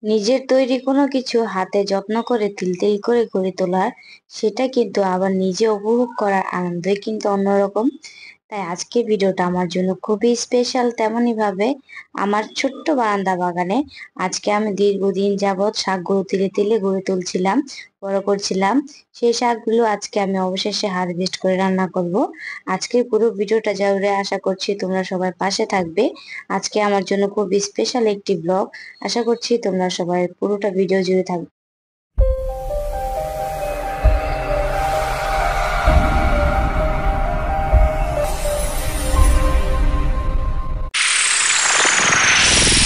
নিজের তৈরি কোনো কিছু হাতে যত্ন করে তিল তিল করে গড়ে তোলার সেটা কিন্তু আবার নিজে উপভোগ করার আনন্দই কিন্তু অন্যরকম। তাই আজকের ভিডিওটা আমার জন্য খুবই স্পেশাল। তেমনই ভাবে আমার ছোট্ট বারান্দা বাগানে আজকে আমি দীর্ঘদিন যাবৎ শাকগুলো তিলে তিলে গড়ে তুলছিলাম, বড় করছিলাম। সেই শাকগুলো আজকে আমি অবশেষে হারভেস্ট করে রান্না করব। আজকের পুরো ভিডিওটা জুড়ে আশা করছি তোমরা সবাই পাশে থাকবে। আজকে আমার জন্য খুব স্পেশাল একটি ব্লগ। আশা করছি তোমরা সবাই পুরোটা ভিডিও জুড়ে থাকবে।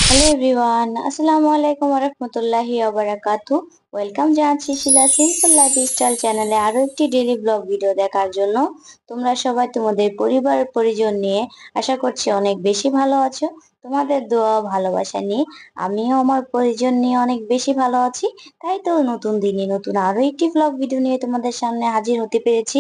হ্যালো এভরিওয়ান, আসসালামু আলাইকুম ওয়া রাহমাতুল্লাহি ওয়া বারাকাতু। ওয়েলকাম জানাচ্ছি শিলা সিম্পল লাইফস্টাইল চ্যানেলে আরো একটি ডেইলি ব্লগ ভিডিও দেখার জন্য। তোমরা সবাই তোমাদের পরিবার পরিজন নিয়ে আশা করছি অনেক বেশি ভালো আছো। তোমাদের দোয়া ভালোবাসা নিয়ে আমিও আমার পরিজন নিয়ে অনেক বেশি ভালো আছি। তাই তো নতুন দিনে নতুন আরো একটি ব্লগ ভিডিও নিয়ে তোমাদের সামনে হাজির হতে পেরেছি।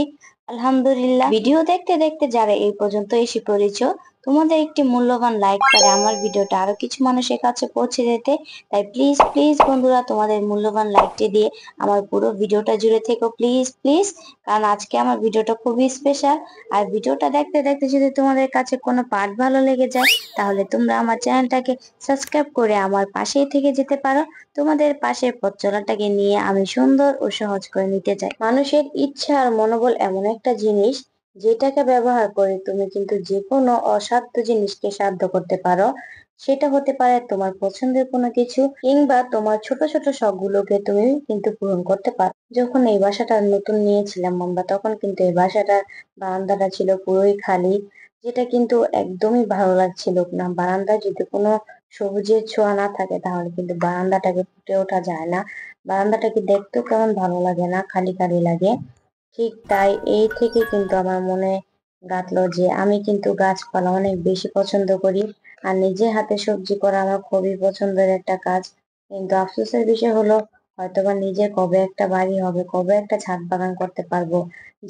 আলহামদুলিল্লাহ। ভিডিও দেখতে দেখতে যারা এই পর্যন্ত এসে পড়েছো, তোমাদের একটি মূল্যবান লাইক করে আমার ভিডিওটা আরো কিছু মানুষের কাছে পৌঁছে যেতে। তাই প্লিজ প্লিজ বন্ধুরা, তোমাদের মূল্যবান লাইকটি দিয়ে আমার পুরো ভিডিওটা জুড়ে থেকো প্লিজ প্লিজ। কারণ আজকে আমার ভিডিওটা খুবই স্পেশাল। আর ভিডিওটা দেখতে দেখতে যদি তোমাদের কাছে কোনো পার্ট ভালো লেগে যায়, তাহলে তোমরা আমার চ্যানেলটাকে সাবস্ক্রাইব করে আমার পাশেই থেকে যেতে পারো। তোমাদের পাশে পথ চলাটাকে নিয়ে আমি সুন্দর ও সহজ করে নিতে চাই। মানুষের ইচ্ছা আর মনোবল এমন একটা জিনিস, যেটাকে ব্যবহার করে তুমি কিন্তু যে কোনো অসাধ্য জিনিসকে সাধ্য করতে পারো। সেটা হতে পারে তোমার পছন্দের কোনো কিছু, কিংবা তোমার ছোট ছোট শখগুলোকে তুমি কিন্তু পূরণ করতে পারো। যখন এই বাসাটা নতুন নিয়েছিলাম আমরা, তখন কিন্তু এই বাসাটার বারান্দাটা ছিল পুরোই খালি, যেটা কিন্তু একদমই ভালো লাগছিল না। বারান্দায় যদি কোনো সবুজের ছোঁয়া না থাকে, তাহলে কিন্তু বারান্দাটাকে ফুটে ওঠা যায় না। বারান্দাটাকে দেখতেও কেমন ভালো লাগে না, খালি খালি লাগে। ঠিক তাই এই থেকে কিন্তু আমার মনে গাঁথলো যে আমি কিন্তু গাছপালা অনেক বেশি পছন্দ করি। আর নিজে হাতে সবজি করা আমার খুবই পছন্দের একটা কাজ। কিন্তু আফসোসের বিষয় হলো, হয়তোবা নিজে কবে একটা বাড়ি হবে, কবে একটা ছাদ বাগান করতে পারবো।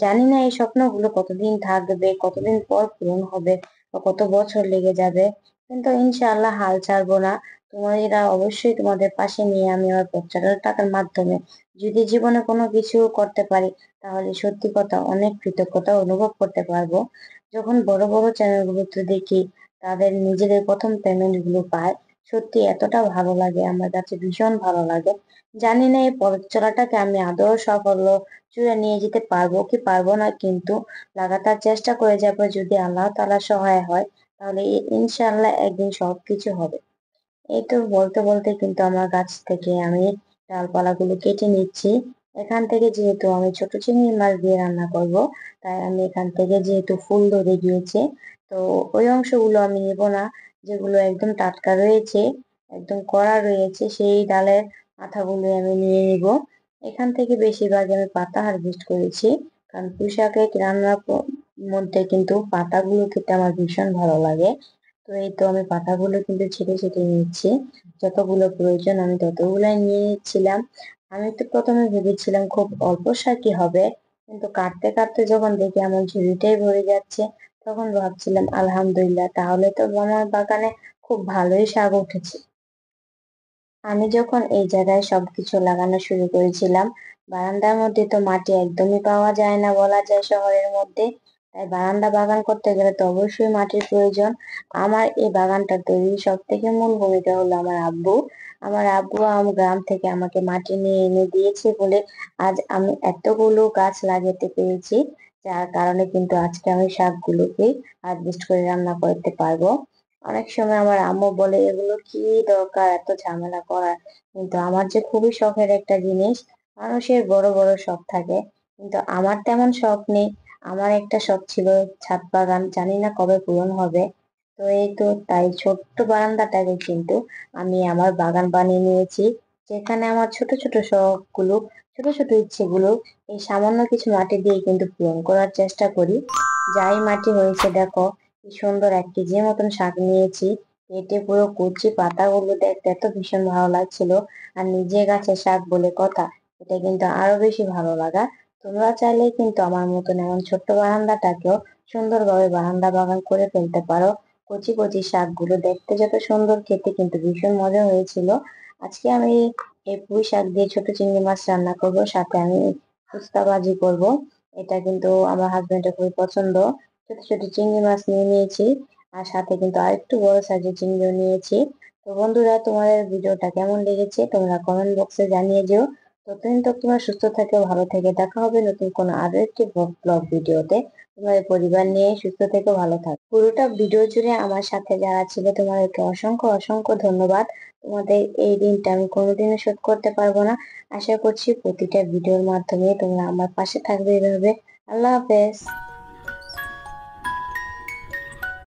জানি না এই স্বপ্নগুলো কতদিন থাকবে, কতদিন পর পূরণ হবে, বা কত বছর লেগে যাবে। কিন্তু ইনশাআল্লাহ হাল ছাড়বো না। তোমরা অবশ্যই তোমাদের পাশে নিয়ে আমি আমার পথ টাকার মাধ্যমে যদি জীবনে কোনো কিছু করতে পারি, তাহলে সত্যি কথা অনেক কৃতজ্ঞতা অনুভব করতে পারবো। যখন বড় বড় চ্যানেলগুলোতে দেখি তাদের নিজেদের প্রথম পেমেন্ট গুলো পায়, সত্যি এতটা ভালো লাগে, আমার কাছে ভীষণ ভালো লাগে। জানি না এই পথ চলাটাকে আমি আদৌ সাফল্য চূড়ায় নিয়ে যেতে পারবো কি পারবো না, কিন্তু লাগাতার চেষ্টা করে যাবো। যদি আল্লাহ তাআলা সহায় হয়, তাহলে ইনশাআল্লাহ একদিন সবকিছু হবে। এই তো বলতে বলতে কিন্তু আমার গাছ থেকে আমি ডালপালাগুলো কেটে নিচ্ছি। এখান থেকে যেহেতু আমি ছোট চিংড়ি মাছ দিয়ে রান্না করব, তাই আমি এখান থেকে যেহেতু ফুল ধরে গিয়েছে, তো ওই অংশগুলো আমি নেব না। যেগুলো একদম টাটকা রয়েছে, একদম কড়া রয়েছে, সেই ডালের মাথাগুলো আমি নিয়ে নিব। এখান থেকে বেশিরভাগ আমি পাতা হারভেস্ট করেছি, কারণ পুঁই শাকের রান্নার মধ্যে কিন্তু পাতাগুলো খেতে আমার ভীষণ ভালো লাগে। তো এই তো আমি পাতাগুলো কিন্তু ছেটে ছেটে নিচ্ছি। যতগুলো প্রয়োজন আমি ততগুলাই নিয়ে নিচ্ছিলাম। আমি তো প্রথমে ভেবেছিলাম খুব অল্প শাকই হবে, কিন্তু কাটতে কাটতে যখন দেখি আমার ঝুড়িটাই ভরে যাচ্ছে, তখন ভাবছিলাম আলহামদুলিল্লাহ, তাহলে তো আমার বাগানে খুব ভালোই শাক উঠেছে। আমি যখন এই জায়গায় সবকিছু লাগানো শুরু করেছিলাম, বারান্দার মধ্যে তো মাটি একদমই পাওয়া যায় না বলা যায় শহরের মধ্যে। তাই বারান্দা বাগান করতে গেলে তো অবশ্যই মাটির প্রয়োজন। আমার এই বাগানটা তৈরির সব থেকে মূল ভূমিকা হলো আমার আব্বু। আমার আব্বু গ্রাম থেকে আমাকে মাটি নিয়ে এনে দিয়েছে বলে আজ আমি এতগুলো গাছ লাগাতে পেরেছি। যার কারণে কিন্তু আজকে আমি শাকগুলোকে হারভেস্ট করে রান্না করতে পারবো। অনেক সময় আমার আম্মু বলে, এগুলো কি দরকার এত ঝামেলা করার, কিন্তু আমার যে খুবই শখের একটা জিনিস। মানুষের বড় বড় শখ থাকে, কিন্তু আমার তেমন শখ নেই। আমার একটা শখ ছিল ছাদ বাগান, জানি না কবে পূরণ হবে। তো এই তো তাই ছোট্ট বারান্দাটাকে কিন্তু আমি আমার বাগান বানিয়ে নিয়েছি, যেখানে আমার ছোট ছোট শখ গুলো, ছোট ছোট ইচ্ছেগুলো এই সামান্য কিছু মাটি দিয়ে কিন্তু পূরণ করার চেষ্টা করি। যাই মাটি হয়েছে দেখো, কি সুন্দর 1 কেজি মতন শাক নিয়েছি। কেটে পুরো কচি পাতাগুলো দেখতে এত ভীষণ ভালো লাগছিল। আর নিজে গাছে শাক বলে কথা, এটা কিন্তু আরো বেশি ভালো লাগা। তোমরা চাইলে কিন্তু আমার মতন এমন ছোট্ট বারান্দাটাকেও সুন্দরভাবে বারান্দা বাগান করে ফেলতে পারো। কচি কচি শাকগুলো দেখতে যত সুন্দর, খেতে কিন্তু ভীষণ মজা হয়েছিল। আজকে আমি এই পুঁই শাক দিয়ে ছোট চিংড়ি মাছ রান্না করব, সাথে আমি ফুচকা ভাজি করব। এটা কিন্তু আমার হাজবেন্ডের খুবই পছন্দ। ছোট ছোট চিংড়ি মাছ নিয়ে নিয়েছি, আর সাথে কিন্তু আরেকটু বড় সাইজের চিংড়িও নিয়েছি। তো বন্ধুরা, তোমাদের ভিডিওটা কেমন লেগেছে তোমরা কমেন্ট বক্সে জানিয়ে যেও। ততদিন তো তোমরা সুস্থ থাকো, ভালো থেকে, দেখা হবে নতুন কোনো আরো একটি ব্লগ ভিডিওতে। তোমাদের পরিবার নিয়ে সুস্থ থেকো, ভালো থাকো। পুরোটা ভিডিও জুড়ে আমার সাথে যারা ছিল তোমাদেরকে অসংখ্য অসংখ্য ধন্যবাদ। তোমাদের এই দিনটা আমি কোনোদিনও শোধ করতে পারবো না। আশা করছি প্রতিটা ভিডিওর মাধ্যমে তোমরা আমার পাশে থাকবে এভাবে। আল্লাহ হাফেজ।